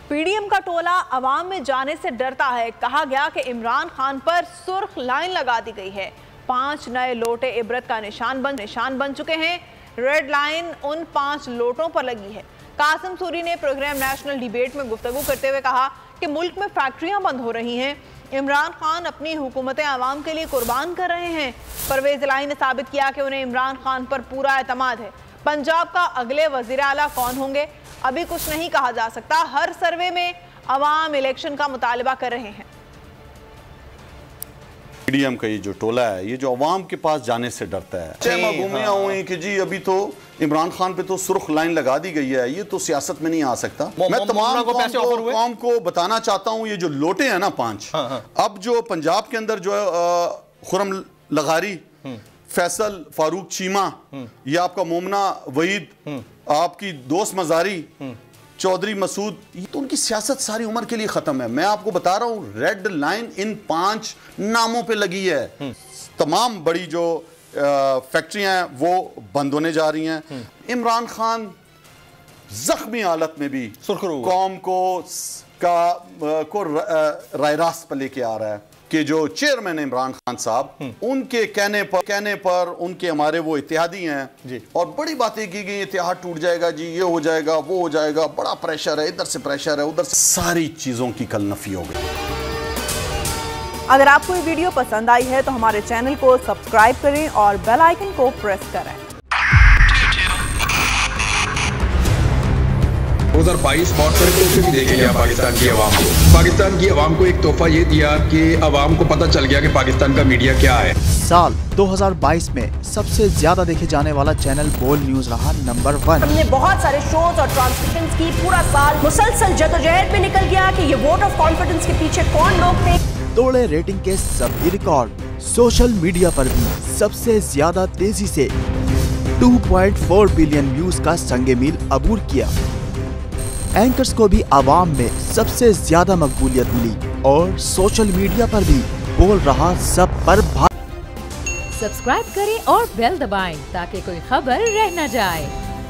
PDM का टोला अवाम में जाने से डरता है। कहा गया कि इमरान खान पर सुर्ख लाइन लगा दी गई है। 5 नए लोटे इबरत का निशान बन चुके हैं। रेड लाइन उन 5 लोटों पर लगी है। कासिम सूरी ने प्रोग्राम नेशनल डिबेट में गुफ्तगू करते हुए कहा कि मुल्क में फैक्ट्रियां बंद हो रही हैं। इमरान खान अपनी हुकूमतें आवाम के लिए कुर्बान कर रहे हैं। परवेज इलाही ने साबित किया कि उन्हें इमरान खान पर पूरा एतमाद है। पंजाब का अगले वजीर आला कौन होंगे अभी कुछ नहीं कहा जा सकता। हर सर्वे में अवाम इलेक्शन का मुतालबा कर रहे हैं। पीडीएम का ये जो टोला है, ये जो अवाम के पास जाने से डरता है। घूमिया हुई कि जी अभी तो इमरान खान पे तो सुर्ख लाइन लगा दी गई है, ये तो सियासत में नहीं आ सकता। मैं तमाम कौम को बताना चाहता हूँ, ये जो लोटे हैं ना 5, अब जो पंजाब के अंदर जो खुरम लगारी, फैसल फारूक चीमा, ये आपका मोमना वहीद, आपकी दोस्त मजारी, चौधरी मसूद, ये तो उनकी सियासत सारी उम्र के लिए खत्म है। मैं आपको बता रहा हूँ, रेड लाइन इन 5 नामों पे लगी है। तमाम बड़ी जो फैक्ट्रियां हैं वो बंद होने जा रही हैं। इमरान खान जख्मी हालत में भी कौम को राय रास्त पर लेके आ रहा है कि जो चेयरमैन इमरान खान साहब, उनके कहने पर उनके हमारे वो इत्तेहादी हैं जी, और बड़ी बातें की गई, इत्तेहाद टूट जाएगा जी, ये हो जाएगा वो हो जाएगा, बड़ा प्रेशर है, इधर से प्रेशर है, उधर से, सारी चीजों की कल नफी हो गई। अगर आपको ये वीडियो पसंद आई है तो हमारे चैनल को सब्सक्राइब करें और बेल आइकन को प्रेस करें। 2022 बहुत सारे तोहफे भी देखे गया पाकिस्तान की आवाम को। पाकिस्तान की आवाम को एक तोहफा ये दिया कि आवाम को पता चल गया कि पाकिस्तान का मीडिया क्या है। साल 2022 में सबसे ज्यादा देखे जाने वाला चैनल बोल न्यूज रहा नंबर 1। हमने बहुत सारे शोज और ट्रांसमिशंस की। पूरा साल मुसलसल जदोजहद में निकल गया कि ये वोट ऑफ कॉन्फिडेंस के पीछे कौन लोग थे। तोड़े रेटिंग के सभी रिकॉर्ड। सोशल मीडिया पर भी सबसे ज्यादा तेजी से 2.4 बिलियन व्यूज का संगे मील अबूर किया। एंकर्स को भी आवाम में सबसे ज्यादा मकबूलियत मिली और सोशल मीडिया पर भी बोल रहा सब पर सब्सक्राइब करें और बेल दबाएं ताकि कोई खबर रह न जाए।